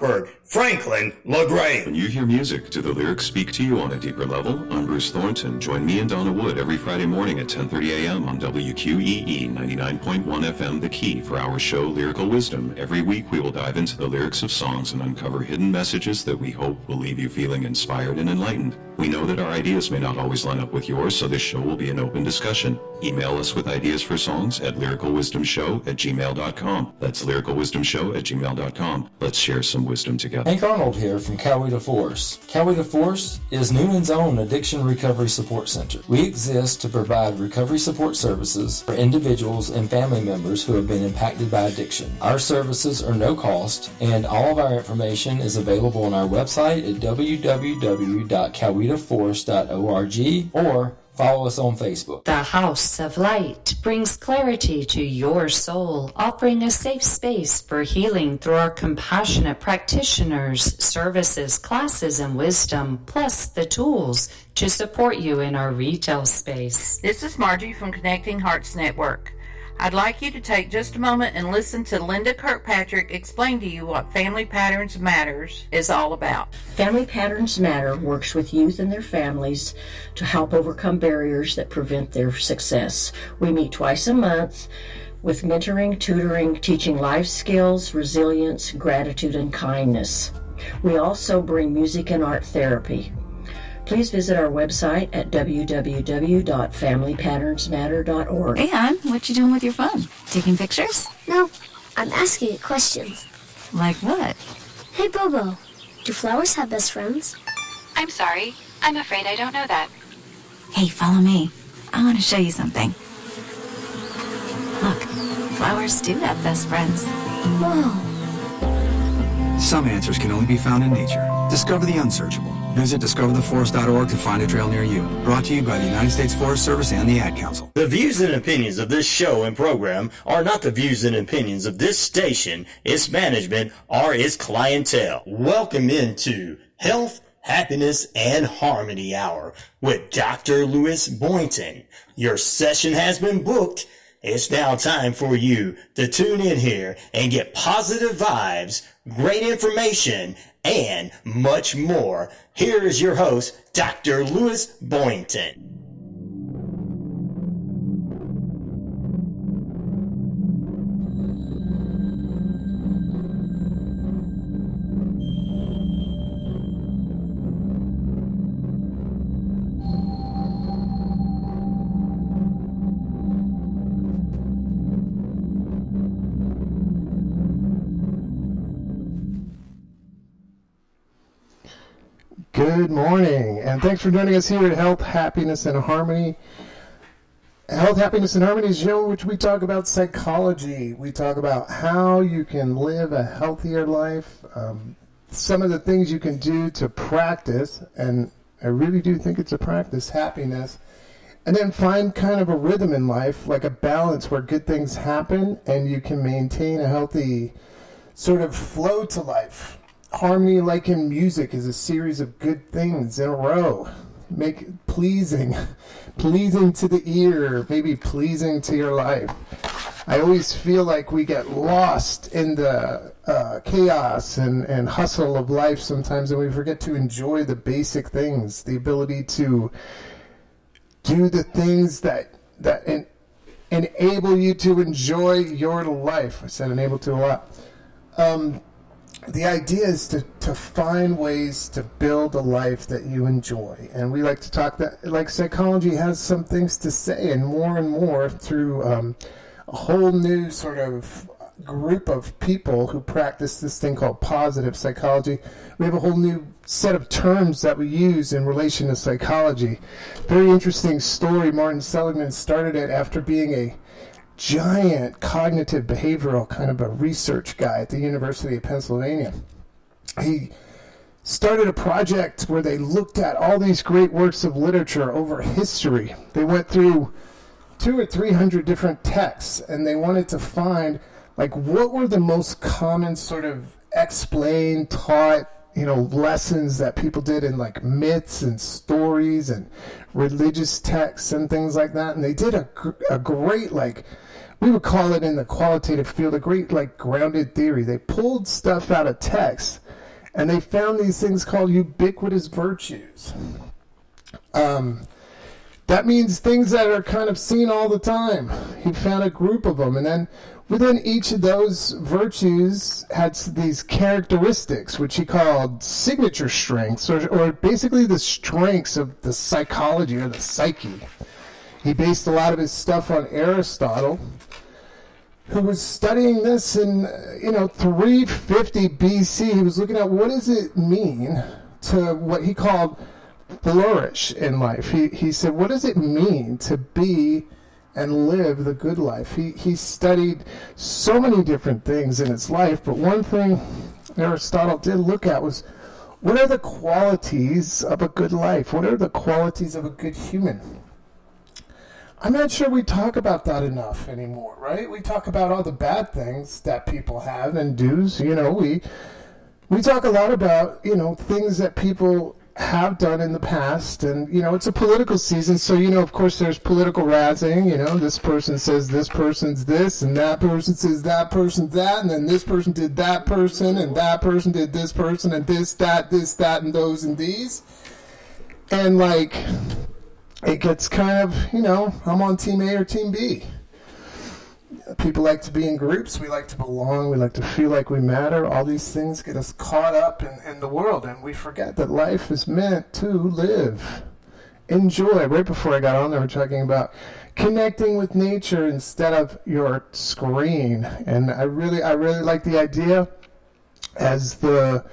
Rockford, Franklin, LaGrange. When you hear music, do the lyrics speak to you on a deeper level? I'm Bruce Thornton. Join me and Donna Wood every Friday morning at 10:30 a.m. on WQEE 99.1 FM, The Key, for our show Lyrical Wisdom. Every week we will dive into the lyrics of songs and uncover hidden messages that we hope will leave you feeling inspired and enlightened. We know that our ideas may not always line up with yours, so this show will be an open discussion. Email us with ideas for songs at lyricalwisdomshow@gmail.com. That's lyricalwisdomshow@gmail.com. Let's share some wisdom together. Hank Arnold here from Coweta Force. Coweta Force is Noonan's own Addiction Recovery Support Center. We exist to provide recovery support services for individuals and family members who have been impacted by addiction. Our services are no cost, and all of our information is available on our website at www.cowetaforce.org or follow us on Facebook. The House of Light brings clarity to your soul, offering a safe space for healing through our compassionate practitioners, services, classes, and wisdom, plus the tools to support you in our retail space. This is Margie from Connecting Hearts Network. I'd like you to take just a moment and listen to Linda Kirkpatrick explain to you what Family Patterns Matters is all about. Family Patterns Matter works with youth and their families to help overcome barriers that prevent their success. We meet twice a month with mentoring, tutoring, teaching life skills, resilience, gratitude, and kindness. We also bring music and art therapy. Please visit our website at www.familypatternsmatter.org. Hey, hon, what you doing with your phone? Taking pictures? No, I'm asking it questions. Like what? Hey, Bobo, do flowers have best friends? I'm sorry. I'm afraid I don't know that. Hey, follow me. I want to show you something. Look, flowers do have best friends. Whoa. Some answers can only be found in nature. Discover the unsearchable. Visit discovertheforest.org to find a trail near you. Brought to you by the United States Forest Service and the Ad Council. The views and opinions of this show and program are not the views and opinions of this station, its management, or its clientele. Welcome into Health, Happiness, and Harmony Hour with Dr. Lewis Boynton. Your session has been booked. It's now time for you to tune in here and get positive vibes, great information, and much more. Here is your host, Dr. Lewis Boynton. Good morning, and thanks for joining us here at Health, Happiness, and Harmony. Health, Happiness, and Harmony is a show in which we talk about psychology. We talk about how you can live a healthier life, some of the things you can do to practice, and I really do think it's a practice, happiness, and then find kind of a rhythm in life, like a balance where good things happen and you can maintain a healthy sort of flow to life. Harmony, like in music, is a series of good things in a row. Make it pleasing to the ear, maybe pleasing to your life. I always feel like we get lost in the chaos and hustle of life sometimes, and we forget to enjoy the basic things, the ability to do the things that enable you to enjoy your life. I said enable to a lot. The idea is to find ways to build a life that you enjoy. And we like to talk that, like, psychology has some things to say, and more through a whole new sort of group of people who practice this thing called positive psychology. We have a whole new set of terms that we use in relation to psychology. Very interesting story. Martin Seligman started it after being a giant cognitive behavioral kind of a research guy at the University of Pennsylvania. He started a project where they looked at all these great works of literature over history. They went through 200 or 300 different texts, and they wanted to find, like, what were the most common sort of explained, taught, lessons that people did in, like, myths and stories and religious texts and things like that. And they did a great, like, we would call it in the qualitative field, a great, like, grounded theory. They pulled stuff out of text And they found these things called ubiquitous virtues. That means things that are kind of seen all the time. He found a group of them, and then within each of those virtues had these characteristics, which he called signature strengths, or basically the strengths of the psychology or the psyche. He based a lot of his stuff on Aristotle, who was studying this in 350 BC. He was looking at what does it mean to what he called flourish in life. He said, what does it mean to be and live the good life? He studied so many different things in his life, but one thing Aristotle did look at was, what are the qualities of a good life? What are the qualities of a good human? I'm not sure we talk about that enough anymore, right? We talk about all the bad things that people have and do. We talk a lot about, things that people have done in the past, and it's a political season, so of course there's political razzing. This person says this person's this, and that person says that person's that, and then this person did that person, and that person did this person, and this, that, and those, and these, and it gets kind of, I'm on team A or team B. People like to be in groups. We like to belong. We like to feel like we matter. All these things get us caught up in the world, and we forget that life is meant to live. Enjoy. Right before I got on there, we're talking about connecting with nature instead of your screen. And I really like the idea as the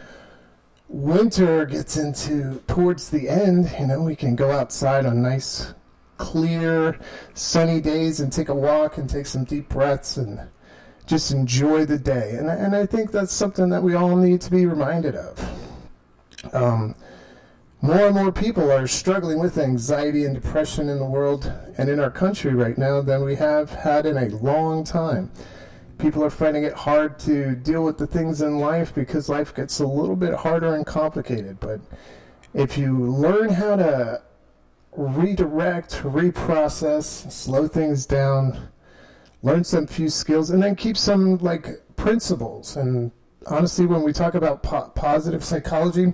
winter gets towards the end, we can go outside on nice, clear, sunny days and take a walk and take some deep breaths and just enjoy the day. And I think that's something that we all need to be reminded of. More and more people are struggling with anxiety and depression in the world and in our country right now than we have had in a long time. People are finding it hard to deal with the things in life because life gets a little bit harder and complicated. But if you learn how to redirect, reprocess, slow things down, learn some few skills, and then keep some principles. And honestly, when we talk about positive psychology,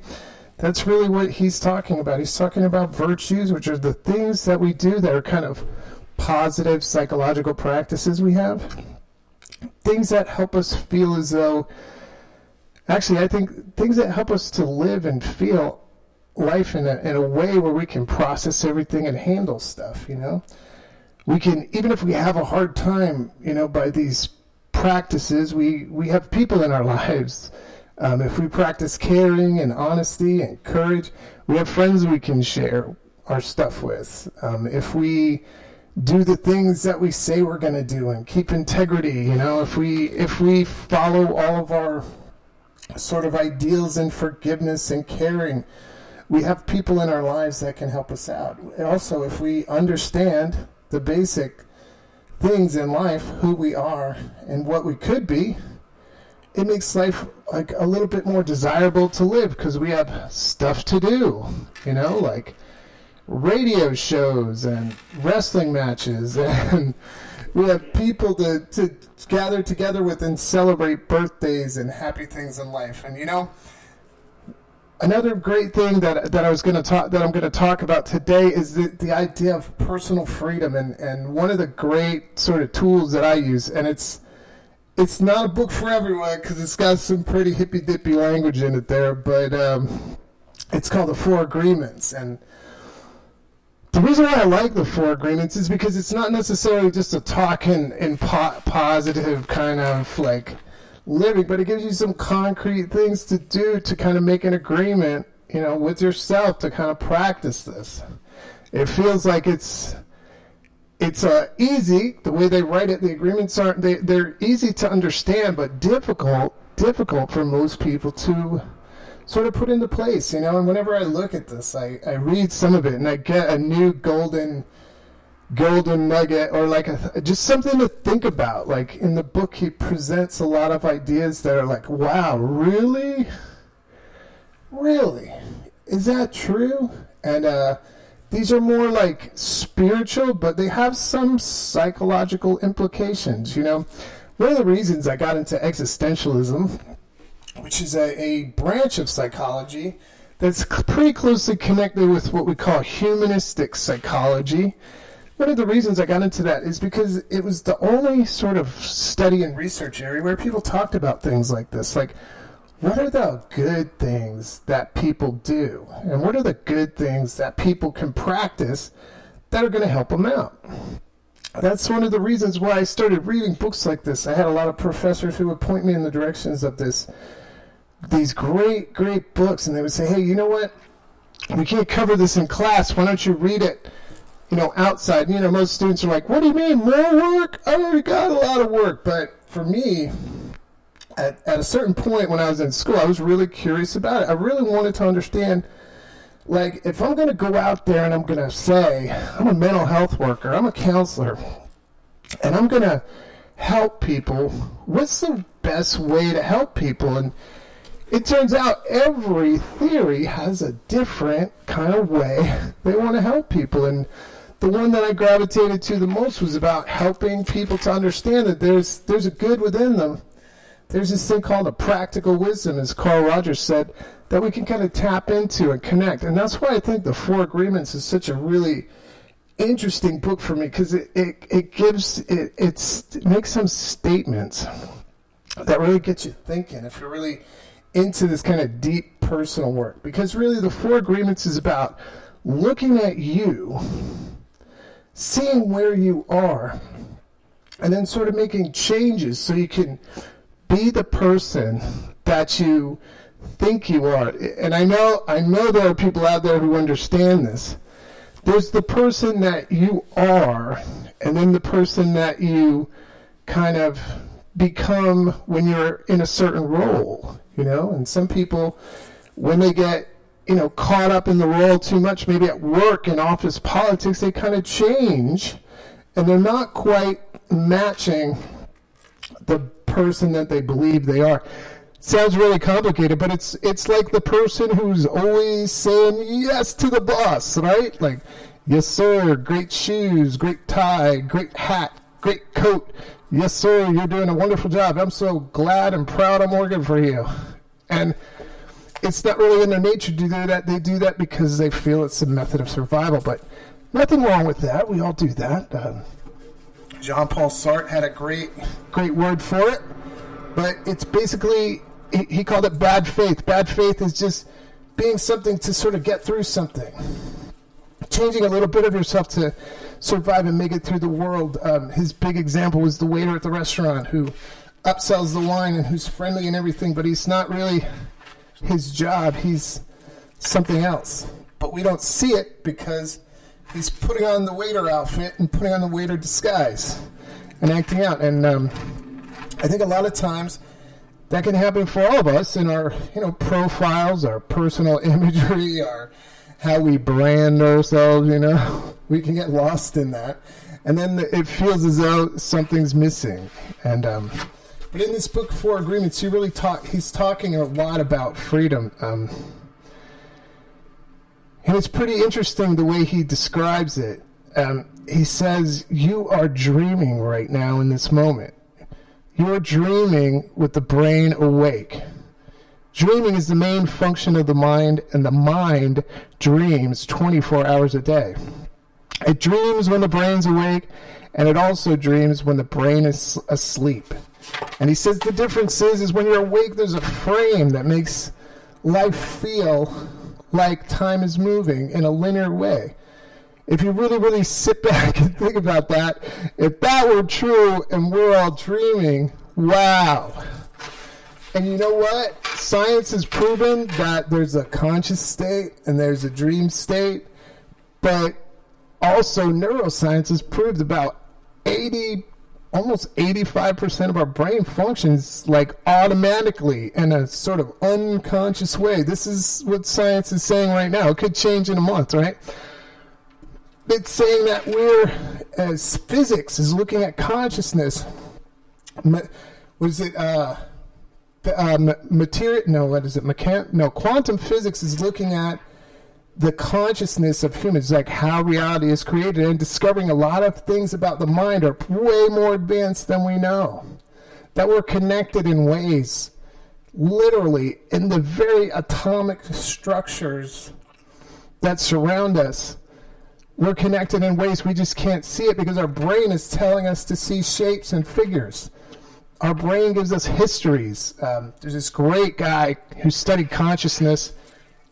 that's really what he's talking about. He's talking about virtues, which are the things that we do that are kind of positive psychological practices we have. Things that help us feel as though, actually, I think things that help us to live and feel life in a way where we can process everything and handle stuff. We can, even if we have a hard time, by these practices, we have people in our lives. If we practice caring and honesty and courage, we have friends we can share our stuff with. If we do the things that we say we're going to do and keep integrity, if we follow all of our sort of ideals and forgiveness and caring, we have people in our lives that can help us out. And also, if we understand the basic things in life, who we are and what we could be, it makes life a little bit more desirable to live because we have stuff to do, like radio shows and wrestling matches, and we have people to gather together with and celebrate birthdays and happy things in life. And another great thing that I'm going to talk about today is the idea of personal freedom, and one of the great sort of tools that I use, and it's not a book for everyone because it's got some pretty hippy-dippy language in it there, but it's called The Four Agreements. And the reason why I like the Four Agreements is because it's not necessarily just a talk in positive kind of living, but it gives you some concrete things to do to kind of make an agreement, with yourself to kind of practice this. It feels like it's easy, the way they write it. The agreements they're easy to understand, but difficult for most people to sort of put into place, and whenever I look at this, I read some of it and I get a new golden nugget, or just something to think about. In the book, he presents a lot of ideas that are wow, really is that true? And these are more spiritual, but they have some psychological implications. One of the reasons I got into existentialism which is a branch of psychology that's pretty closely connected with what we call humanistic psychology. One of the reasons I got into that is because it was the only sort of study and research area where people talked about things like this, like what are the good things that people do, and what are the good things that people can practice that are going to help them out. That's one of the reasons why I started reading books like this. I had a lot of professors who would point me in the directions of these great books, and they would say, hey, you know what, we can't cover this in class, why don't you read it outside. Most students are like, what do you mean, more work? I already got a lot of work. But for me, at a certain point when I was in school, I was really curious about it. I really wanted to understand, like, if I'm going to go out there and I'm going to say, I'm a mental health worker, I'm a counselor, and I'm going to help people, what's the best way to help people? And it turns out every theory has a different kind of way they want to help people. And the one that I gravitated to the most was about helping people to understand that there's a good within them. There's this thing called a practical wisdom, as Carl Rogers said, that we can kind of tap into and connect. And that's why I think the Four Agreements is such a really interesting book for me, because it makes some statements that really get you thinking if you're really into this kind of deep personal work. Because really the Four Agreements is about looking at you, seeing where you are, and then sort of making changes so you can be the person that you think you are. And I know there are people out there who understand this. There's the person that you are, and then the person that you kind of become when you're in a certain role, and some people, when they get caught up in the role too much, maybe at work in office politics, they kind of change, and they're not quite matching the person that they believe they are. Sounds really complicated, but it's like the person who's always saying yes to the boss, right? Like, yes sir, great shoes, great tie, great hat, great coat. Yes sir, you're doing a wonderful job. I'm so glad and proud I'm working for you. And it's not really in their nature to do that. They do that because they feel it's a method of survival, but nothing wrong with that. We all do that. Jean-Paul Sartre had a great word for it, but it's basically, he called it bad faith. Bad faith is just being something to sort of get through something, changing a little bit of yourself to survive and make it through the world. His big example was the waiter at the restaurant who upsells the wine and who's friendly and everything, but he's not really his job. He's something else. But we don't see it because he's putting on the waiter outfit and putting on the waiter disguise and acting out. And I think a lot of times that can happen for all of us in our profiles, our personal imagery, our how we brand ourselves. We can get lost in that, and then it feels as though something's missing. And but in this book, Four Agreements, he's talking a lot about freedom. And it's pretty interesting the way he describes it. He says, you are dreaming right now in this moment. You are dreaming with the brain awake. Dreaming is the main function of the mind, and the mind dreams 24 hours a day. It dreams when the brain's awake, and it also dreams when the brain is asleep. And he says the difference is when you're awake, there's a frame that makes life feel like time is moving in a linear way. If you really, really sit back and think about that, if that were true and we're all dreaming, wow. And you know what? Science has proven that there's a conscious state and there's a dream state, but also neuroscience has proved about almost 85% of our brain functions like automatically in a sort of unconscious way. This is what science is saying right now. It could change in a month, right? It's saying that as physics is looking at consciousness, quantum physics is looking at the consciousness of humans, like how reality is created, and discovering a lot of things about the mind are way more advanced than we know. That we're connected in ways literally in the very atomic structures that surround us. We're connected in ways we just can't see it because our brain is telling us to see shapes and figures. Our brain gives us histories. There's this great guy who studied consciousness,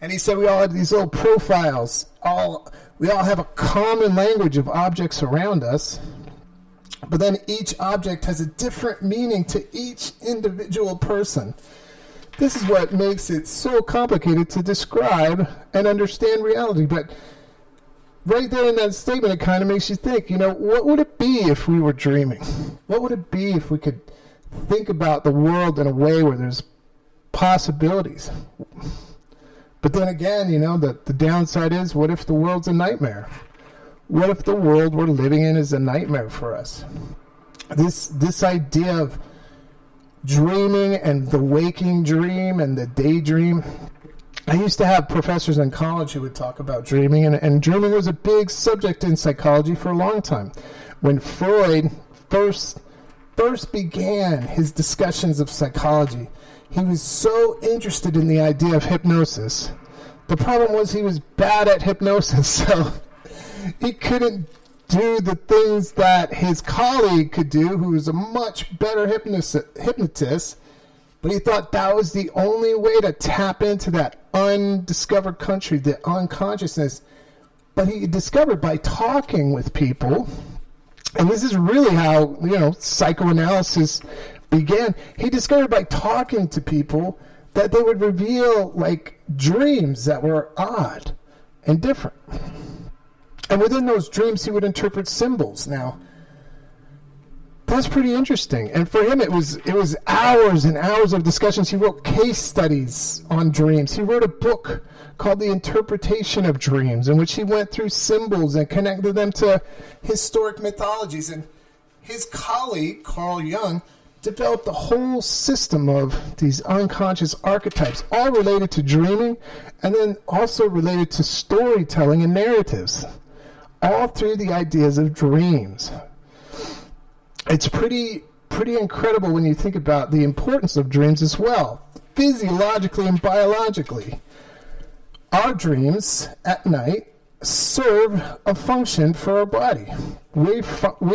and he said we all have these little profiles. We all have a common language of objects around us, but then each object has a different meaning to each individual person. This is what makes it so complicated to describe and understand reality. But right there in that statement, it kind of makes you think, what would it be if we were dreaming? What would it be if we could think about the world in a way where there's possibilities? But then again, the downside is, what if the world's a nightmare? What if the world we're living in is a nightmare for us? This idea of dreaming and the waking dream and the daydream. I used to have professors in college who would talk about dreaming, and dreaming was a big subject in psychology for a long time. When Freud first began his discussions of psychology, he was so interested in the idea of hypnosis. The problem was he was bad at hypnosis, so he couldn't do the things that his colleague could do, who was a much better hypnotist, but he thought that was the only way to tap into that undiscovered country, the unconsciousness. But he discovered by talking with people, and this is really how, psychoanalysis began. He discovered by talking to people that they would reveal dreams that were odd and different. And within those dreams, he would interpret symbols. Now, that's pretty interesting. And for him, it was hours and hours of discussions. He wrote case studies on dreams. He wrote a book called The Interpretation of Dreams, in which he went through symbols and connected them to historic mythologies. And his colleague, Carl Jung, developed a whole system of these unconscious archetypes, all related to dreaming, and then also related to storytelling and narratives, all through the ideas of dreams. It's pretty incredible when you think about the importance of dreams as well, physiologically and biologically. Our dreams at night serve a function for our body. We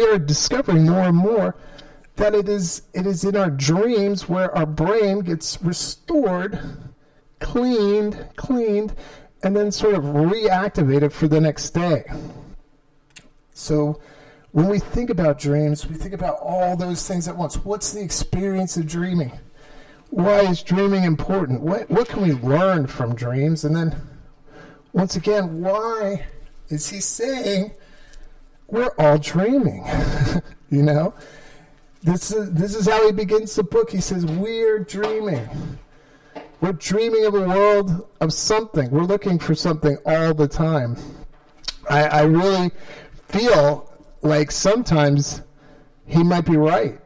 are discovering more and more that it is in our dreams where our brain gets restored, cleaned, and then sort of reactivated for the next day. So when we think about dreams, we think about all those things at once. What's the experience of dreaming? Why is dreaming important? What can we learn from dreams? And then, once again, why is he saying we're all dreaming? This is how he begins the book. He says, we're dreaming. We're dreaming of a world of something. We're looking for something all the time. I really feel like sometimes he might be right,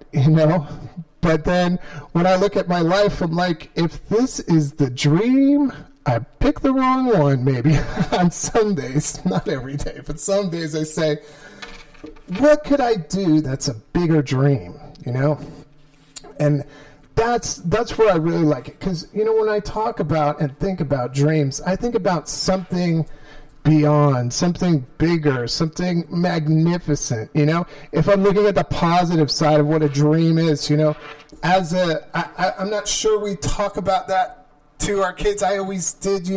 But then when I look at my life, I'm like, if this is the dream, I picked the wrong one maybe. On some days, not every day, but some days I say, what could I do that's a bigger dream, And that's where I really like it. Because, when I talk about and think about dreams, I think about something beyond, something bigger, something magnificent, If I'm looking at the positive side of what a dream is, I'm not sure we talk about that to our kids. I always did,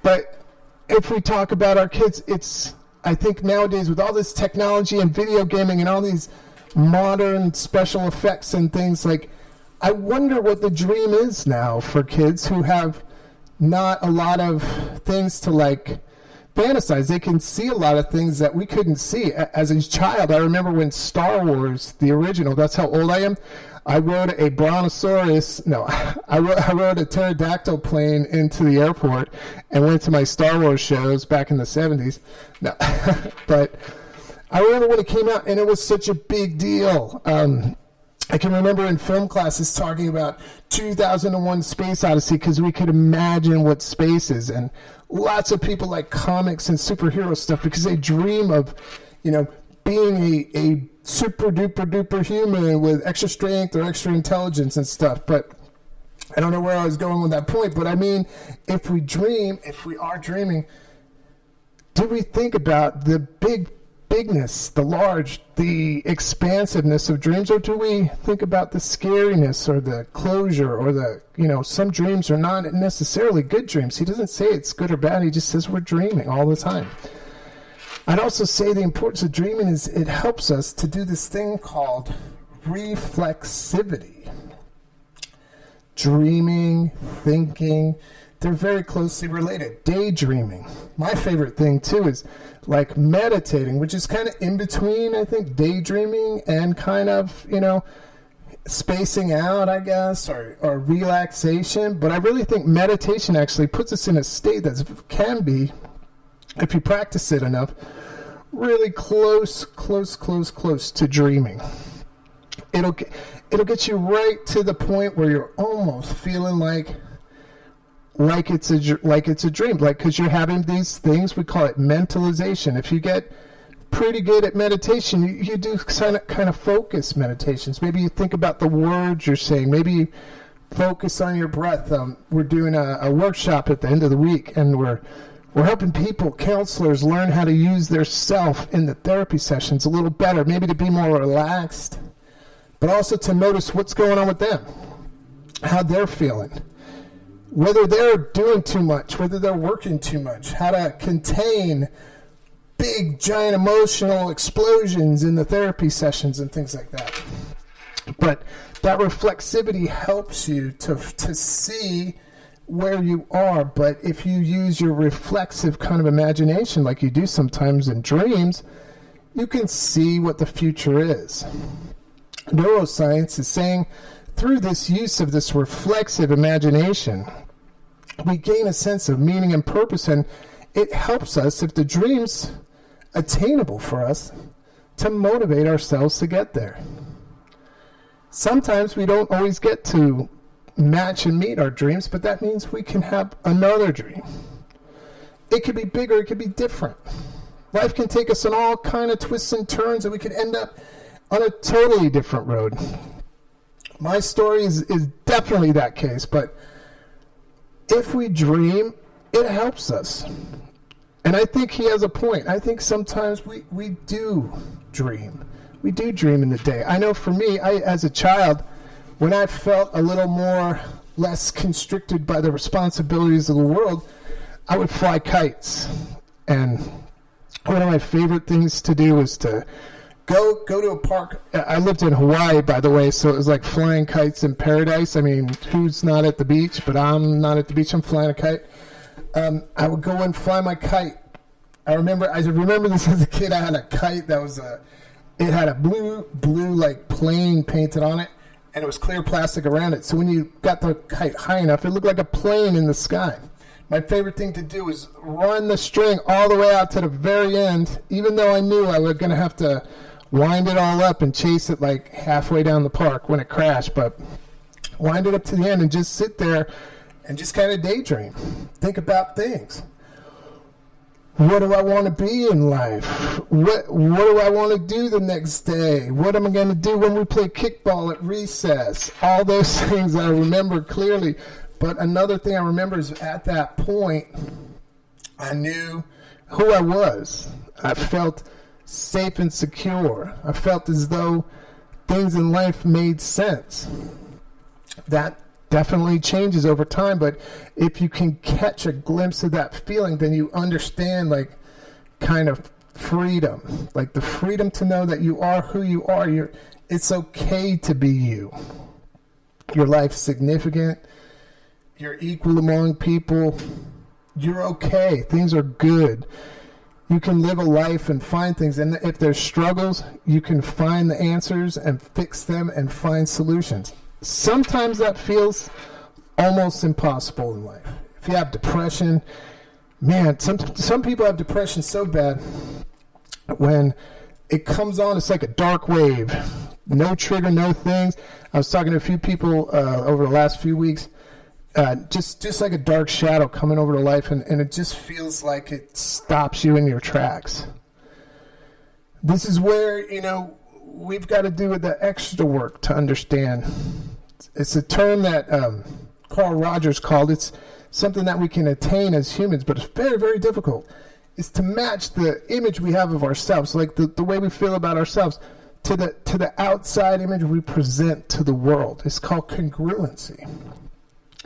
But if we talk about our kids, I think nowadays with all this technology and video gaming and all these modern special effects and things, I wonder what the dream is now for kids who have not a lot of things to fantasize. They can see a lot of things that we couldn't see. As a child, I remember when Star Wars, the original, that's how old I am, I rode a brontosaurus, I rode a pterodactyl plane into the airport and went to my Star Wars shows back in the 70s. No, but I remember when it came out, and it was such a big deal. I can remember in film classes talking about 2001 Space Odyssey because we could imagine what space is, and lots of people like comics and superhero stuff because they dream of, being a super duper duper human with extra strength or extra intelligence and stuff. But I don't know where I was going with that point, but I mean, if we are dreaming, do we think about the bigness, the large, the expansiveness of dreams, or do we think about the scariness or the closure or the, some dreams are not necessarily good dreams. He doesn't say it's good or bad. He just says we're dreaming all the time. I'd also say the importance of dreaming is it helps us to do this thing called reflexivity. Dreaming, thinking, they're very closely related. Daydreaming. My favorite thing, too, is like meditating, which is kind of in between, I think, daydreaming and kind of, spacing out, I guess, or relaxation. But I really think meditation actually puts us in a state that can be, if you practice it enough, really close to dreaming. It'll get you right to the point where you're almost feeling like it's a dream, because you're having these things, we call it mentalization. If you get pretty good at meditation, you do kind of focus meditations. Maybe you think about the words you're saying. Maybe you focus on your breath. We're doing a workshop at the end of the week, and we're helping counselors learn how to use their self in the therapy sessions a little better, maybe to be more relaxed, but also to notice what's going on with them, how they're feeling, whether they're doing too much, whether they're working too much, how to contain big, giant emotional explosions in the therapy sessions and things like that. But that reflexivity helps you to see where you are. But if you use your reflexive kind of imagination like you do sometimes in dreams, you can see what the future is. Neuroscience is saying through this use of this reflexive imagination, we gain a sense of meaning and purpose, and it helps us, if the dream's attainable for us, to motivate ourselves to get there. Sometimes we don't always get to match and meet our dreams, but that means we can have another dream. It could be bigger, it could be different. Life can take us on all kind of twists and turns, and we could end up on a totally different road. My story is definitely that case, but if we dream, it helps us. And I think he has a point. I think sometimes we do dream. We do dream in the day. I know for me, as a child, when I felt a little less constricted by the responsibilities of the world, I would fly kites. And one of my favorite things to do was to go to a park. I lived in Hawaii, by the way, so it was like flying kites in paradise. I mean, who's not at the beach? But I'm not at the beach. I'm flying a kite. I would go and fly my kite. I remember this as a kid. I had a kite that it had a blue like plane painted on it, and it was clear plastic around it. So when you got the kite high enough, it looked like a plane in the sky. My favorite thing to do was run the string all the way out to the very end, even though I knew I was going to have to wind it all up and chase it like halfway down the park when it crashed, but wind it up to the end and just sit there and just kind of daydream. Think about things. What do I want to be in life? What do I want to do the next day? What am I going to do when we play kickball at recess? All those things I remember clearly. But another thing I remember is at that point, I knew who I was. I felt safe and secure. I felt as though things in life made sense. That definitely changes over time, but if you can catch a glimpse of that feeling, then you understand like kind of freedom, like the freedom to know that you are who you are. It's okay to be you. Your life's significant. You're equal among people. You're okay. Things are good. You can live a life and find things, and if there's struggles, you can find the answers and fix them and find solutions. Sometimes that feels almost impossible in life. If you have depression, man, some people have depression so bad when it comes on, it's like a dark wave. No trigger, no things. I was talking to a few people over the last few weeks, just like a dark shadow coming over to life, and it just feels like it stops you in your tracks. This is where, we've got to do the extra work to understand. It's a term that Carl Rogers called, it's something that we can attain as humans, but it's very, very difficult, is to match the image we have of ourselves, like the way we feel about ourselves, to the outside image we present to the world. It's called congruency.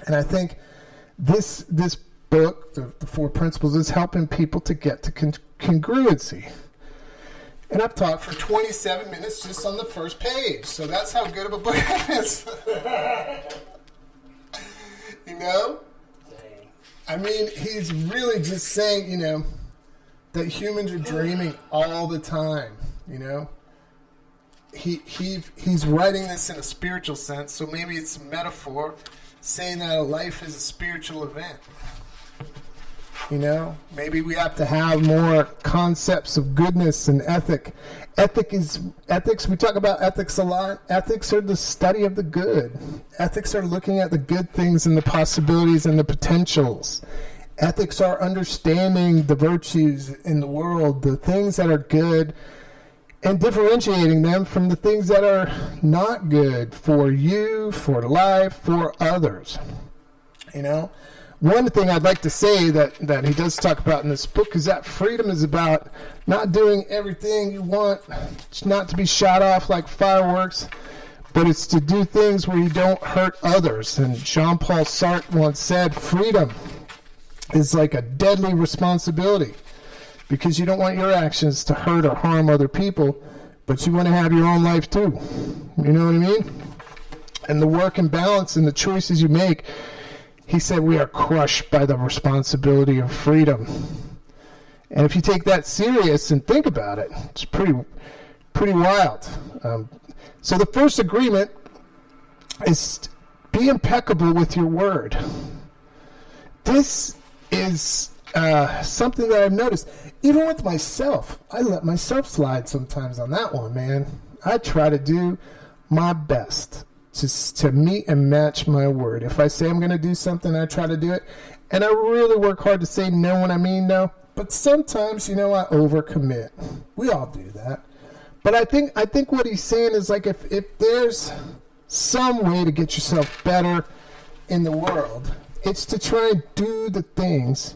And I think this book, the 4 Principles, is helping people to get to congruency. And I've talked for 27 minutes just on the first page, so that's how good of a book it is. You know? I mean, he's really just saying, you know, that humans are dreaming all the time, you know? He's writing this in a spiritual sense, so maybe it's a metaphor, saying that life is a spiritual event. You know, maybe we have to have more concepts of goodness and ethics. We talk about ethics a lot. Ethics are the study of the good. Ethics are looking at the good things and the possibilities and the potentials. Ethics are understanding the virtues in the world, the things that are good, and differentiating them from the things that are not good for you, for life, for others. You know? One thing I'd like to say that he does talk about in this book is that freedom is about not doing everything you want. It's not to be shot off like fireworks, but it's to do things where you don't hurt others. And Jean-Paul Sartre once said, freedom is like a deadly responsibility, because you don't want your actions to hurt or harm other people, but you want to have your own life too. You know what I mean? And the work and balance and the choices you make, he said, we are crushed by the responsibility of freedom. And if you take that serious and think about it, it's pretty wild. So the first agreement is be impeccable with your word. This is something that I've noticed. Even with myself, I let myself slide sometimes on that one, man. I try to do my best to meet and match my word. If I say I'm going to do something, I try to do it. And I really work hard to say no when I mean no. But sometimes, you know, I overcommit. We all do that. But I think what he's saying is, like, if there's some way to get yourself better in the world, it's to try and do the things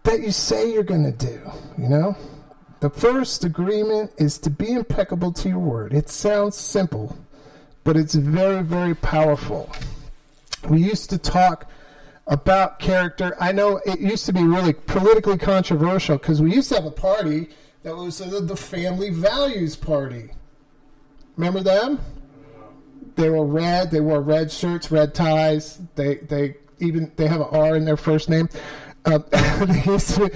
that you say you're going to do, you know? The first agreement is to be impeccable to your word. It sounds simple, but it's very, very powerful. We used to talk about character. I know it used to be really politically controversial because we used to have a party that was the Family Values Party. Remember them? They were red. They wore red shirts, red ties. They have an R in their first name. They used to,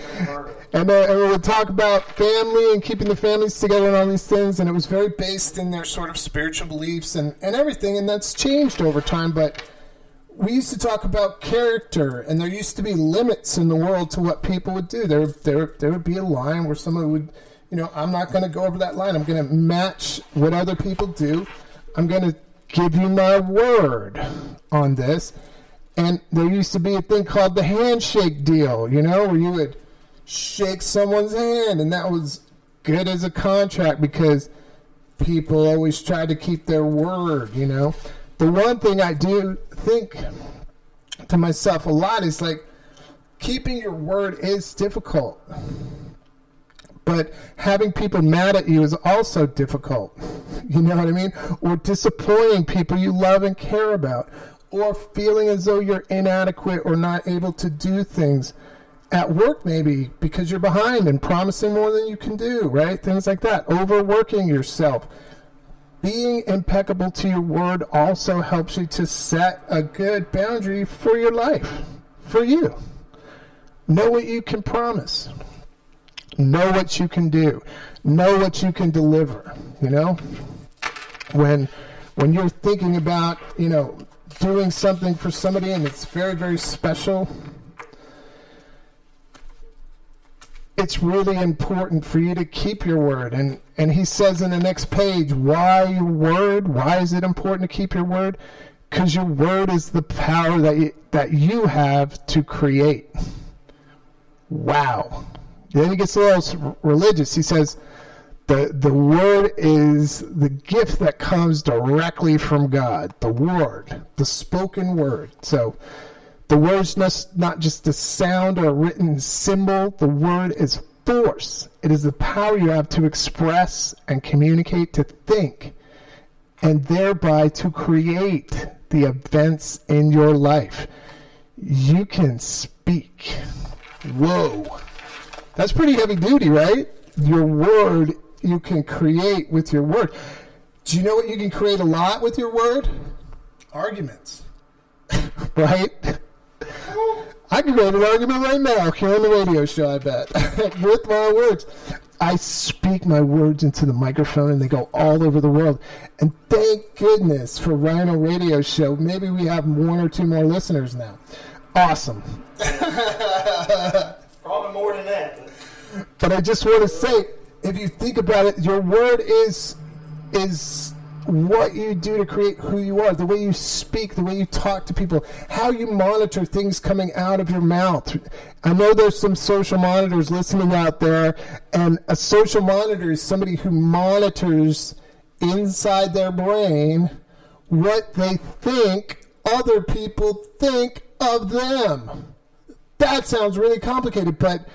and we would talk about family and keeping the families together and all these things, and it was very based in their sort of spiritual beliefs and everything, and that's changed over time. But we used to talk about character, and there used to be limits in the world to what people would do. There would be a line where someone would, you know, I'm not going to go over that line. I'm going to match what other people do. I'm going to give you my word on this. And there used to be a thing called the handshake deal, you know, where you would shake someone's hand, and that was good as a contract because people always tried to keep their word, you know. The one thing I do think to myself a lot is, like, keeping your word is difficult, but having people mad at you is also difficult, you know what I mean? Or disappointing people you love and care about, or feeling as though you're inadequate or not able to do things at work, maybe because you're behind and promising more than you can do, right? Things like that. Overworking yourself. Being impeccable to your word also helps you to set a good boundary for your life, for you. Know what you can promise. Know what you can do. Know what you can deliver, you know? When you're thinking about, you know, doing something for somebody and it's very, very special, it's really important for you to keep your word. And he says in the next page, why your word? Why is it important to keep your word? Because your word is the power that you have to create. Wow. Then he gets a little religious. He says, The word is the gift that comes directly from God. The word, the spoken word. So the word's not just a sound or a written symbol. The word is force. It is the power you have to express and communicate, to think, and thereby to create the events in your life. You can speak. Whoa. That's pretty heavy duty, right? Your word, you can create with your word. Do you know what you can create a lot with your word? Arguments. Right? I can create an argument right now here on the radio show, I bet, with my words. I speak my words into the microphone and they go all over the world. And thank goodness for Rhino Radio Show. Maybe we have 1 or 2 more listeners now. Awesome. Probably more than that. But I just want to say, if you think about it, your word is what you do to create who you are, the way you speak, the way you talk to people, how you monitor things coming out of your mouth. I know there's some social monitors listening out there, and a social monitor is somebody who monitors inside their brain what they think other people think of them. That sounds really complicated, but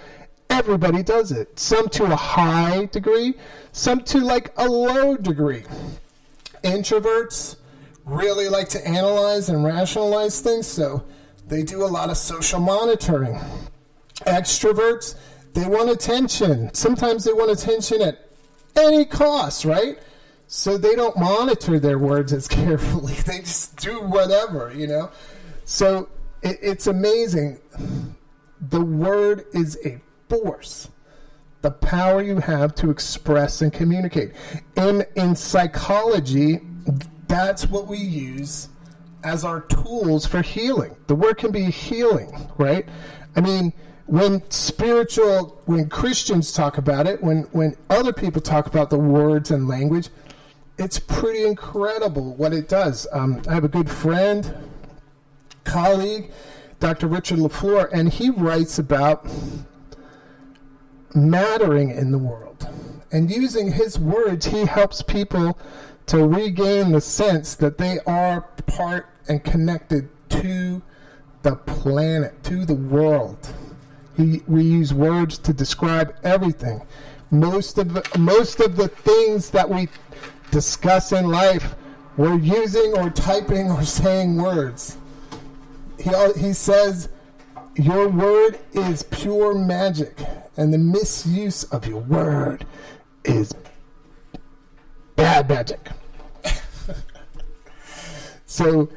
everybody does it. Some to a high degree, some to like a low degree. Introverts really like to analyze and rationalize things, so they do a lot of social monitoring. Extroverts, they want attention. Sometimes they want attention at any cost, right? So they don't monitor their words as carefully. They just do whatever, you know? So it's amazing. The word is a force. The power you have to express and communicate. In psychology, that's what we use as our tools for healing. The word can be healing, right? I mean, when Christians talk about it, when other people talk about the words and language, it's pretty incredible what it does. I have a good friend, colleague, Dr. Richard LaFleur, and he writes about mattering in the world. And using his words, he helps people to regain the sense that they are part and connected to the planet, to the world. We use words to describe everything. Most of the things that we discuss in life, we're using or typing or saying words. He says, your word is pure magic, and the misuse of your word is bad magic. So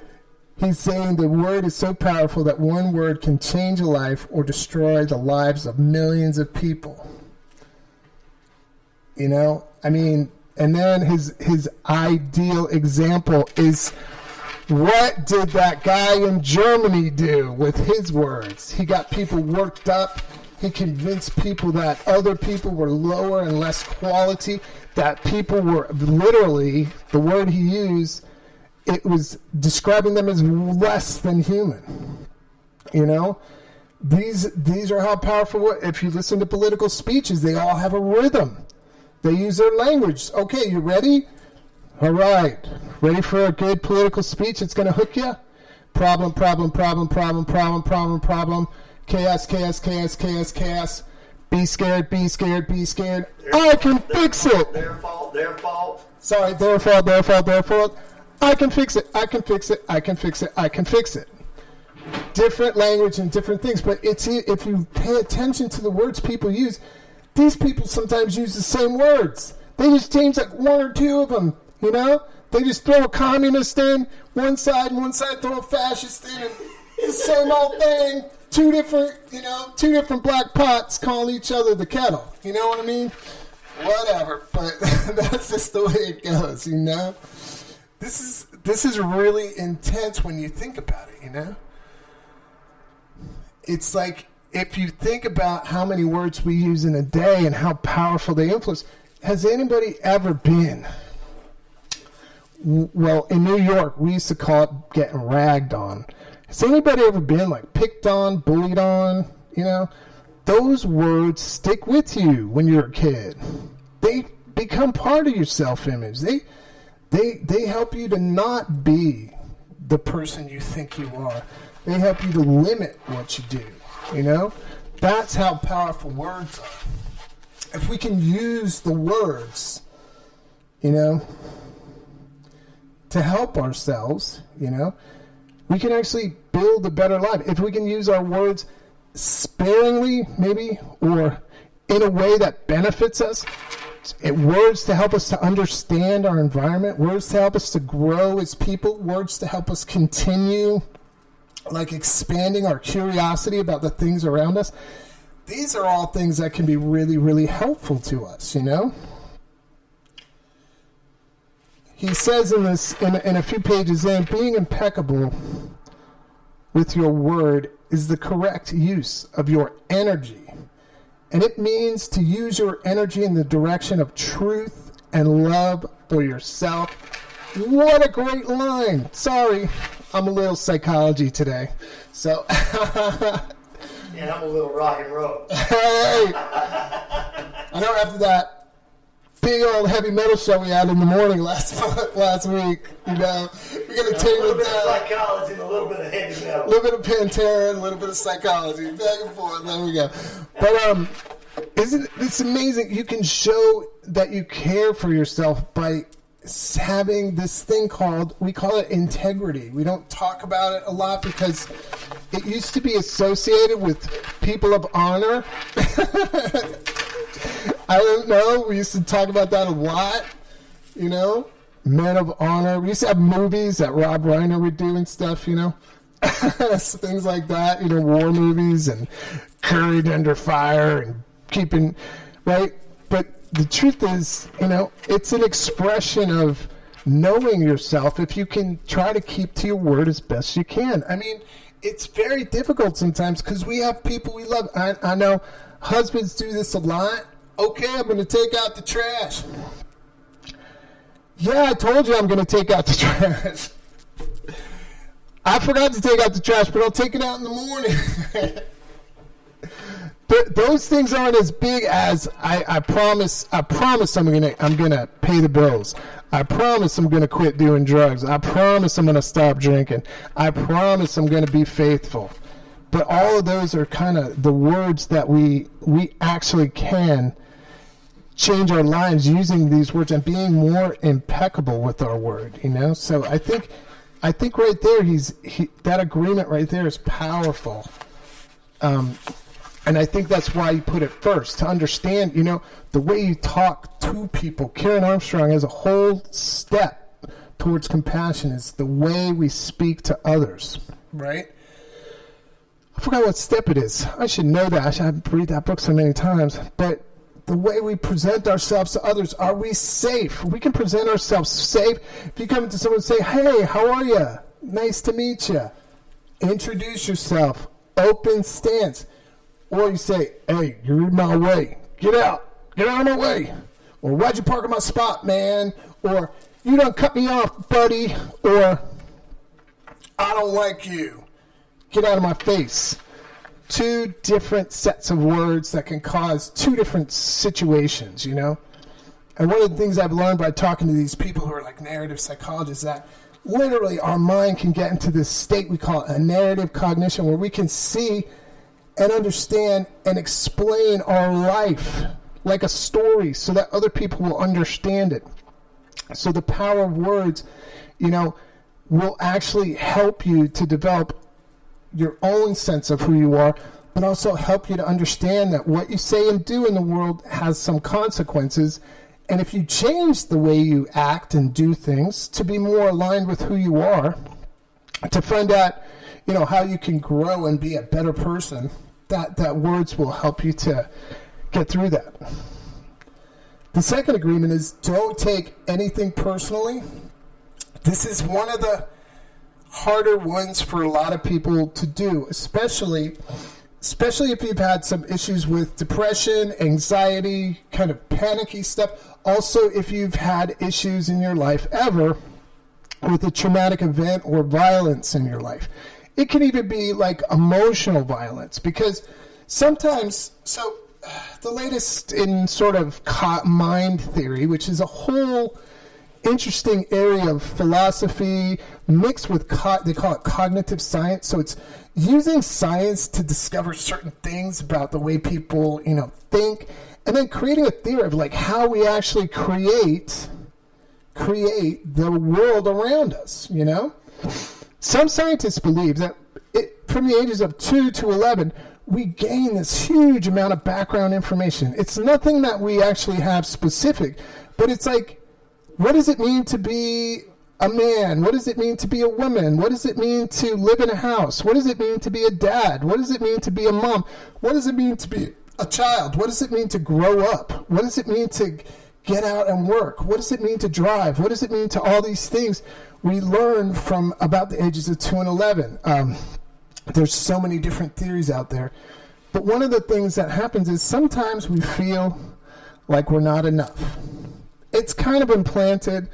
he's saying the word is so powerful that one word can change a life or destroy the lives of millions of people. You know, I mean, and then his ideal example is, what did that guy in Germany do with his words? He got people worked up. He convinced people that other people were lower and less quality, that people were literally, the word he used, it was describing them as less than human. You know? These are how powerful, if you listen to political speeches, they all have a rhythm. They use their language. Okay, you ready? All right. Ready for a good political speech? It's going to hook you? Problem, problem, problem, problem, problem, problem, problem. Chaos, chaos, chaos, chaos, chaos. Be scared, be scared, be scared. I can fix it. Their fault, their fault. Sorry, their fault, their fault, their fault. I can fix it, I can fix it, I can fix it, I can fix it. Different language and different things, but it's, if you pay attention to the words people use, these people sometimes use the same words. They just change like 1 or 2 of them, you know? They just throw a communist in one side and one side throw a fascist in, and it's the same old thing. 2 different black pots calling each other the kettle. You know what I mean? Whatever, but that's just the way it goes, you know? This is really intense when you think about it, you know? It's like, if you think about how many words we use in a day and how powerful they influence, has anybody ever been, well, in New York, we used to call it getting ragged on. Has anybody ever been like picked on, bullied on? You know, those words stick with you when you're a kid. They become part of your self-image. They help you to not be the person you think you are. They help you to limit what you do, you know? That's how powerful words are. If we can use the words, you know, to help ourselves, you know, we can actually build a better life. If we can use our words sparingly, maybe, or in a way that benefits us, words to help us to understand our environment, words to help us to grow as people, words to help us continue, like, expanding our curiosity about the things around us. These are all things that can be really, really helpful to us, you know? He says in this, in a few pages in, being impeccable with your word is the correct use of your energy. And it means to use your energy in the direction of truth and love for yourself. What a great line. Sorry, I'm a little psychology today. So, and I'm a little rock and roll. Hey! I know after that big old heavy metal show we had in the morning last week, you know, we're going to take a little bit of psychology and a little bit of heavy metal. A little bit of Pantera and a little bit of psychology. Back and forth. There we go. But isn't it's amazing? You can show that you care for yourself by having this thing we call it integrity. We don't talk about it a lot because it used to be associated with people of honor. I don't know. We used to talk about that a lot, you know, men of honor. We used to have movies that Rob Reiner would do and stuff, you know, things like that, you know, war movies and Courage Under Fire and keeping, right? But the truth is, you know, it's an expression of knowing yourself if you can try to keep to your word as best you can. I mean, it's very difficult sometimes because we have people we love. I know husbands do this a lot. Okay, I'm going to take out the trash. Yeah, I told you I'm going to take out the trash. I forgot to take out the trash, but I'll take it out in the morning. But those things aren't as big as I promise I'm gonna pay the bills. I promise I'm gonna quit doing drugs. I promise I'm gonna stop drinking. I promise I'm gonna be faithful. But all of those are kind of the words that we actually can change our lives using these words and being more impeccable with our word, you know? So I think right there that agreement right there is powerful. And I think that's why you put it first, to understand, you know, the way you talk to people. Karen Armstrong has a whole step towards compassion. Is the way we speak to others, right? I forgot what step it is. I should know that. I should read that book so many times. But the way we present ourselves to others, are we safe? We can present ourselves safe. If you come to someone and say, hey, how are you? Nice to meet you. Introduce yourself. Open stance. Or you say, hey, you're in my way. Get out. Get out of my way. Or why'd you park in my spot, man? Or you done cut me off, buddy. Or I don't like you. Get out of my face. Two different sets of words that can cause two different situations, you know? And one of the things I've learned by talking to these people who are like narrative psychologists is that literally our mind can get into this state we call a narrative cognition, where we can see and understand and explain our life like a story so that other people will understand it. So the power of words, you know, will actually help you to develop your own sense of who you are, but also help you to understand that what you say and do in the world has some consequences. And if you change the way you act and do things to be more aligned with who you are, to find out, you know, how you can grow and be a better person, that words will help you to get through that. The second agreement is don't take anything personally. This is one of the harder ones for a lot of people to do, especially if you've had some issues with depression, anxiety, kind of panicky stuff. Also, if you've had issues in your life ever with a traumatic event or violence in your life. It can even be like emotional violence, because sometimes, so the latest in sort of mind theory, which is a whole interesting area of philosophy mixed with, they call it cognitive science. So it's using science to discover certain things about the way people, think, and then creating a theory of like how we actually create the world around us, Some scientists believe that from the ages of 2 to 11, we gain this huge amount of background information. It's nothing that we actually have specific, but it's like, what does it mean to be a man? What does it mean to be a woman? What does it mean to live in a house? What does it mean to be a dad? What does it mean to be a mom? What does it mean to be a child? What does it mean to grow up? What does it mean to get out and work? What does it mean to drive? What does it mean to all these things we learn from about the ages of 2 and 11? There's so many different theories out there. But one of the things that happens is sometimes we feel like we're not enough. It's kind of implanted.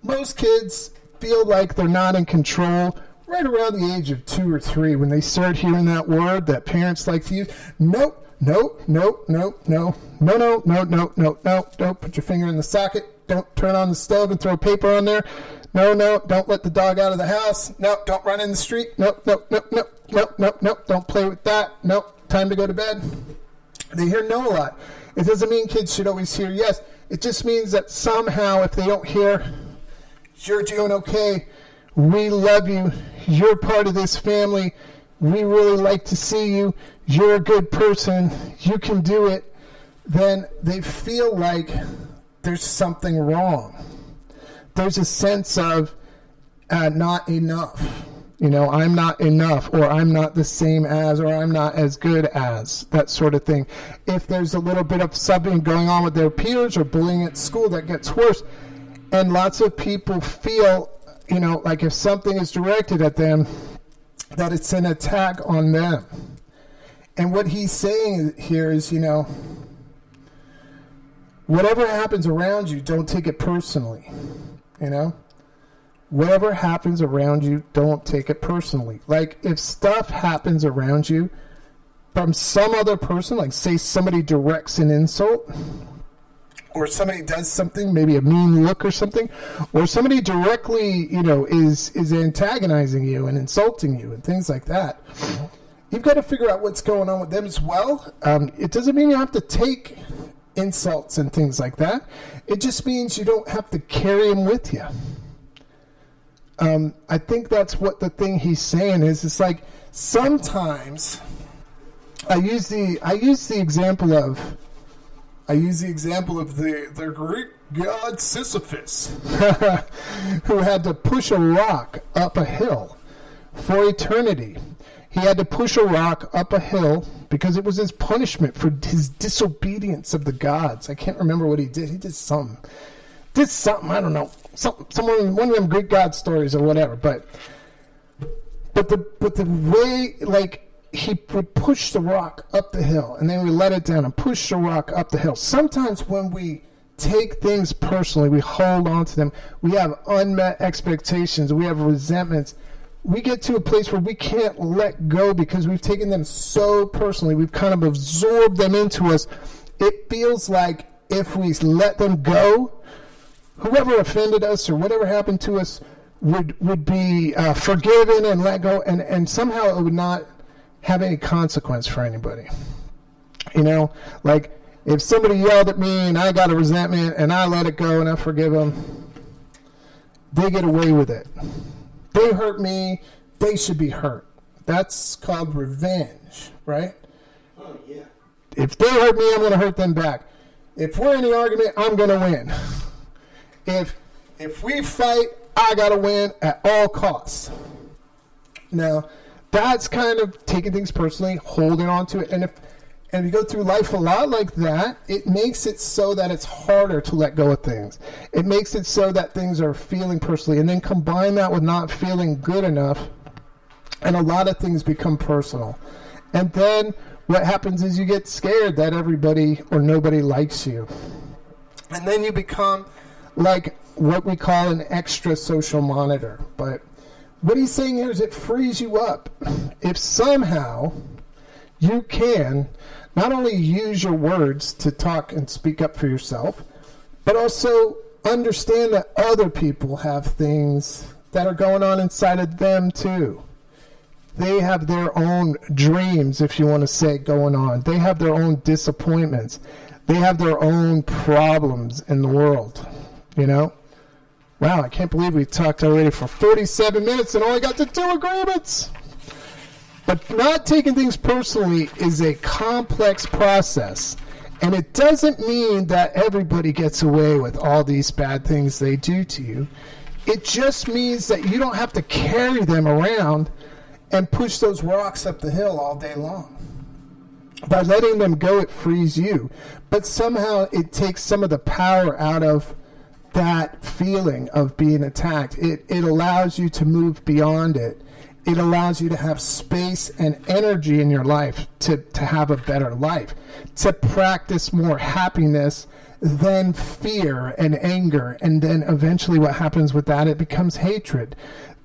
Most kids feel like they're not in control right around the age of 2 or 3 when they start hearing that word that parents like to use. Nope. Put your finger in the socket. Don't turn on the stove and throw paper on there. No, don't let the dog out of the house. No, don't run in the street. Nope, don't play with that. Nope, time to go to bed. They hear no a lot. It doesn't mean kids should always hear yes. It just means that somehow if they don't hear, you're doing okay, we love you, you're part of this family, we really like to see you, you're a good person, you can do it, then they feel like there's something wrong. There's a sense of not enough. I'm not enough, or I'm not the same as, or I'm not as good as, that sort of thing. If there's a little bit of something going on with their peers or bullying at school, that gets worse. And lots of people feel, like if something is directed at them, that it's an attack on them. And what he's saying here is, whatever happens around you, don't take it personally, Whatever happens around you, don't take it personally. Like, if stuff happens around you from some other person, like say somebody directs an insult, or somebody does something, maybe a mean look or something, or somebody directly, is antagonizing you and insulting you and things like that, you've got to figure out what's going on with them as well. It doesn't mean you have to take insults and things like that. It just means you don't have to carry them with you. I think that's what the thing he's saying is. It's like sometimes I use the example of the Greek god Sisyphus, who had to push a rock up a hill for eternity. He had to push a rock up a hill because it was his punishment for his disobedience of the gods. I can't remember what he did. He did something. I don't know. One of them Greek god stories or whatever. But the way, like, he would push the rock up the hill, and then we let it down and push the rock up the hill. Sometimes when we take things personally, we hold on to them, we have unmet expectations, we have resentments, we get to a place where we can't let go because we've taken them so personally, we've kind of absorbed them into us. It feels like if we let them go, whoever offended us or whatever happened to us would be forgiven and let go, and somehow it would not have any consequence for anybody. Like if somebody yelled at me and I got a resentment and I let it go and I forgive them, they get away with it. They hurt me, they should be hurt. That's called revenge, right? Oh, yeah. If they hurt me, I'm going to hurt them back. If we're in the argument, I'm going to win. If we fight, I got to win at all costs. Now, that's kind of taking things personally, holding on to it. And if you go through life a lot like that, it makes it so that it's harder to let go of things. It makes it so that things are feeling personally. And then combine that with not feeling good enough, and a lot of things become personal. And then what happens is you get scared that everybody or nobody likes you. And then you become like what we call an extra social monitor. But what he's saying here is it frees you up. If somehow you can not only use your words to talk and speak up for yourself, but also understand that other people have things that are going on inside of them too. They have their own dreams, if you want to say, going on. They have their own disappointments. They have their own problems in the world, you know? Wow, I can't believe we talked already for 47 minutes and only got to 2 agreements. But not taking things personally is a complex process. And it doesn't mean that everybody gets away with all these bad things they do to you. It just means that you don't have to carry them around and push those rocks up the hill all day long. By letting them go, it frees you. But somehow it takes some of the power out of that feeling of being attacked. It allows you to move beyond it. It allows you to have space and energy in your life to have a better life, to practice more happiness than fear and anger. And then eventually what happens with that, it becomes hatred.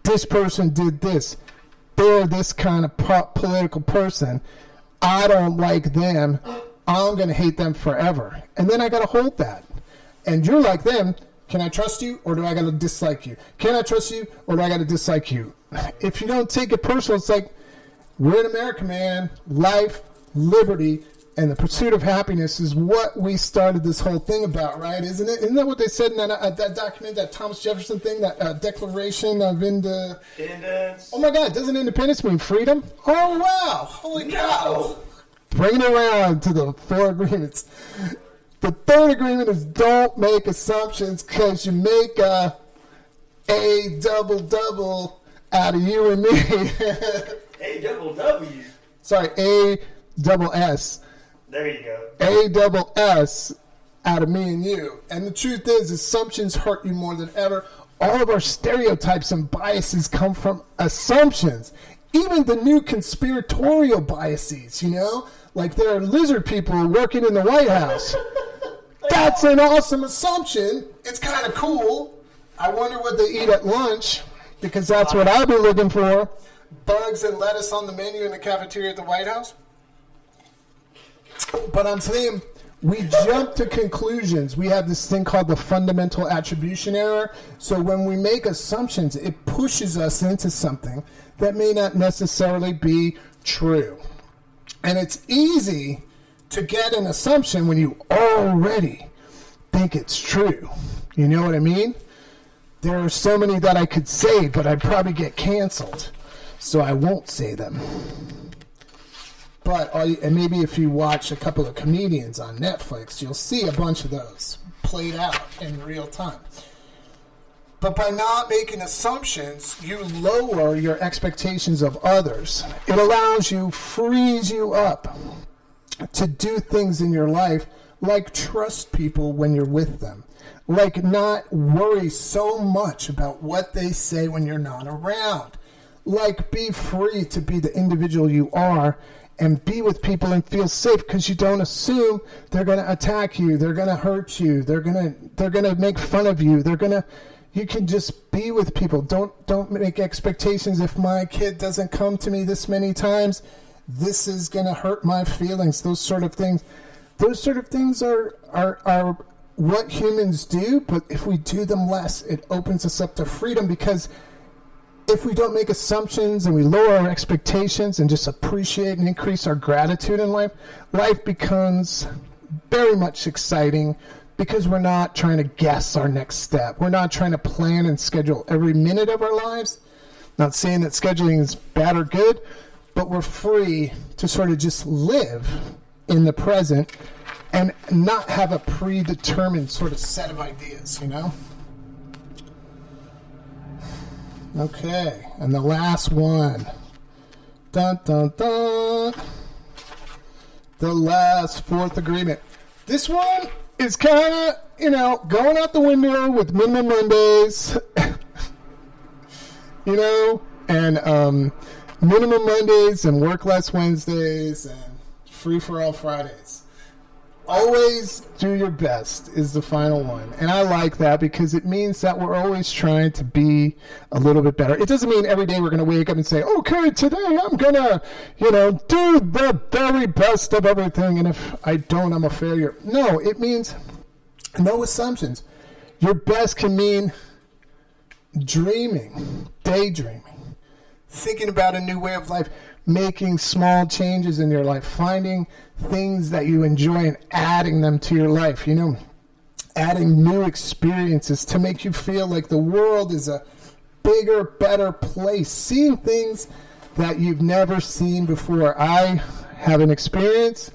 This person did this. They're this kind of political person. I don't like them. I'm going to hate them forever. And then I got to hold that. And you're like them. Can I trust you, or do I got to dislike you? Can I trust you, or do I got to dislike you? If you don't take it personal, it's like, we're in America, man. Life, liberty, and the pursuit of happiness is what we started this whole thing about, right? Isn't it? Isn't that what they said in that document, that Thomas Jefferson thing, that Declaration of Independence? Oh my God, doesn't independence mean freedom? Oh wow, holy cow. Bringing it around to the 4 agreements. The 3rd agreement is don't make assumptions, because you make a double out of you and me. A double W. Sorry, A double S. There you go. A double S out of me and you. And the truth is, assumptions hurt you more than ever. All of our stereotypes and biases come from assumptions. Even the new conspiratorial biases, you know? Like there are lizard people working in the White House. That's an awesome assumption. It's kind of cool. I wonder what they eat at lunch, because that's what I'll be looking for. Bugs and lettuce on the menu in the cafeteria at the White House. But I'm saying we jump to conclusions. We have this thing called the fundamental attribution error. So when we make assumptions, it pushes us into something that may not necessarily be true. And it's easy to get an assumption when you already think it's true. You know what I mean? There are so many that I could say, but I'd probably get canceled. So I won't say them. But and maybe if you watch a couple of comedians on Netflix, you'll see a bunch of those played out in real time. But by not making assumptions, you lower your expectations of others. It allows you, frees you up to do things in your life like trust people when you're with them. Like not worry so much about what they say when you're not around. Like be free to be the individual you are and be with people and feel safe, because you don't assume they're going to attack you, they're going to hurt you, they're going to make fun of you, you can just be with people. Don't make expectations. If my kid doesn't come to me this many times, this is going to hurt my feelings. Those sort of things are what humans do, but if we do them less, it opens us up to freedom, because if we don't make assumptions and we lower our expectations and just appreciate and increase our gratitude in life, life becomes very much exciting, because we're not trying to guess our next step. We're not trying to plan and schedule every minute of our lives. Not saying that scheduling is bad or good, but we're free to sort of just live in the present and not have a predetermined sort of set of ideas, you know? Okay, and the last one. Dun, dun, dun. The last 4th agreement. This one is kind of, going out the window with minimum Mondays, and minimum Mondays and work less Wednesdays and free for all Fridays. Always do your best is the final one. And I like that because it means that we're always trying to be a little bit better. It doesn't mean every day we're going to wake up and say, okay, today I'm going to, do the very best of everything. And if I don't, I'm a failure. No, it means no assumptions. Your best can mean dreaming, daydreaming, thinking about a new way of life, making small changes in your life, finding things that you enjoy and adding them to your life, adding new experiences to make you feel like the world is a bigger, better place, seeing things that you've never seen before. I have an experience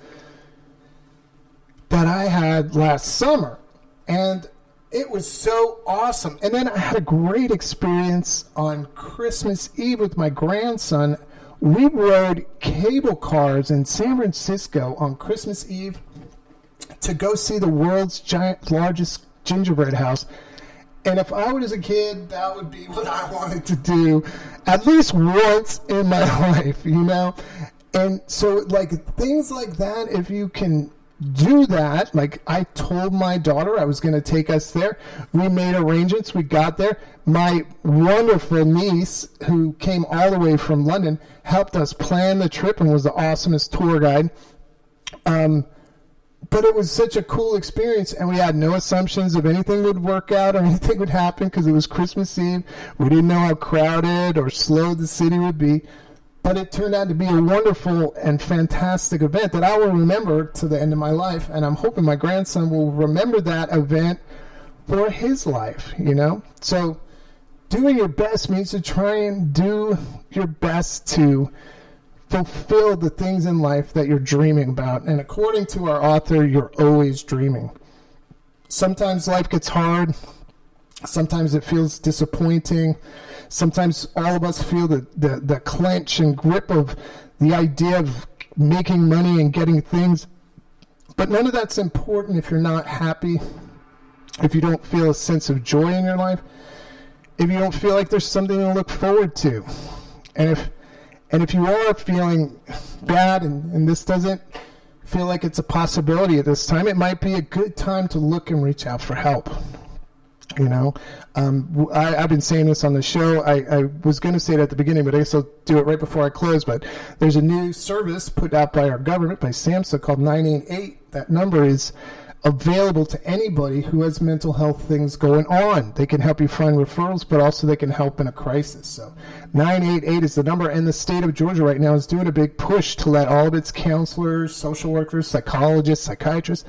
that I had last summer, and it was so awesome. And then I had a great experience on Christmas Eve with my grandson. We rode cable cars in San Francisco on Christmas Eve to go see the world's largest gingerbread house. And if I was a kid, that would be what I wanted to do at least once in my life, And so, things like that, if you can do that, I told my daughter I was going to take us there. We made arrangements. We got there. My wonderful niece, who came all the way from London, helped us plan the trip and was the awesomest tour guide. But it was such a cool experience, and we had no assumptions if anything would work out or anything would happen because it was Christmas Eve. We didn't know how crowded or slow the city would be. But it turned out to be a wonderful and fantastic event that I will remember to the end of my life. And I'm hoping my grandson will remember that event for his life, So doing your best means to try and do your best to fulfill the things in life that you're dreaming about. And according to our author, you're always dreaming. Sometimes life gets hard. Sometimes it feels disappointing. Sometimes all of us feel the clench and grip of the idea of making money and getting things. But none of that's important if you're not happy, if you don't feel a sense of joy in your life, if you don't feel like there's something to look forward to. And if you are feeling bad and this doesn't feel like it's a possibility at this time, it might be a good time to look and reach out for help. I've been saying this on the show. I was going to say it at the beginning, but I guess I'll do it right before I close. But there's a new service put out by our government, by SAMHSA, called 988. That number is available to anybody who has mental health things going on. They can help you find referrals, but also they can help in a crisis. So 988 is the number, and the state of Georgia right now is doing a big push to let all of its counselors, social workers, psychologists, psychiatrists,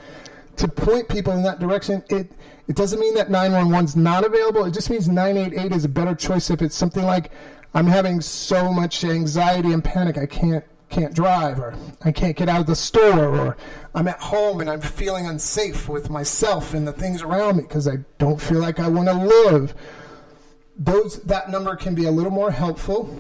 to point people in that direction. It doesn't mean that 911 is not available. It just means 988 is a better choice if it's something like, I'm having so much anxiety and panic I can't drive, or I can't get out of the store, or I'm at home and I'm feeling unsafe with myself and the things around me because I don't feel like I want to live. That number can be a little more helpful.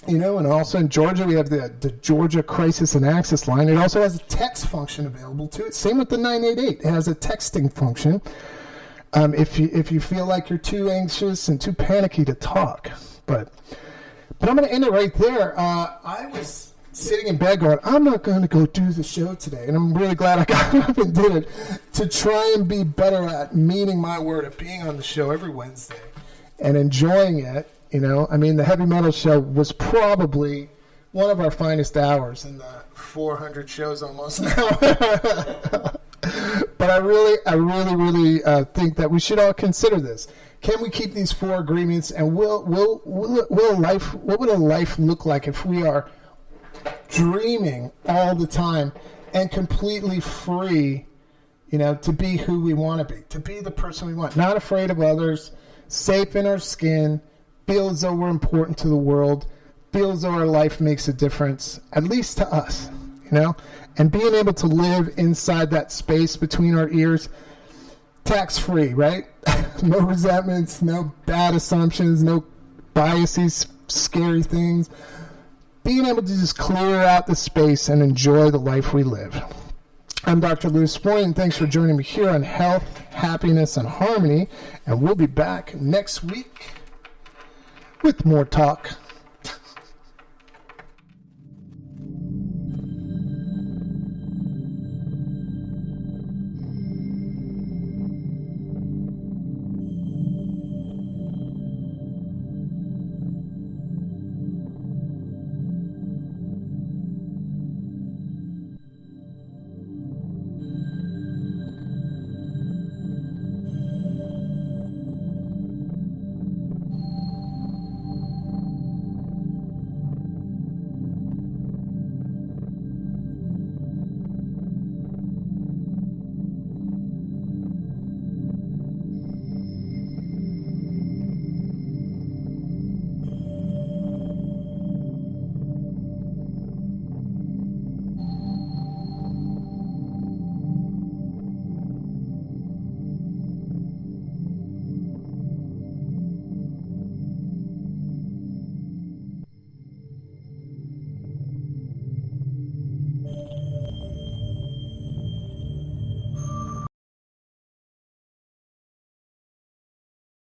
And also in Georgia, we have the Georgia Crisis and Access Line. It also has a text function available to it. Same with the 988. It has a texting function if you feel like you're too anxious and too panicky to talk. But I'm going to end it right there. I was sitting in bed going, I'm not going to go do the show today. And I'm really glad I got up and did it to try and be better at meaning my word, at being on the show every Wednesday and enjoying it. The heavy metal show was probably one of our finest hours in the 400 shows almost now. But I really think that we should all consider this. Can we keep these 4 agreements? And what would a life look like if we are dreaming all the time and completely free, to be who we want to be the person we want, not afraid of others, safe in our skin, feel as though we're important to the world, feel as though our life makes a difference, at least to us, and being able to live inside that space between our ears, tax-free, right? No resentments, no bad assumptions, no biases, scary things. Being able to just clear out the space and enjoy the life we live. I'm Dr. Lewis Boynton. Thanks for joining me here on Health, Happiness, and Harmony, and we'll be back next week with more talk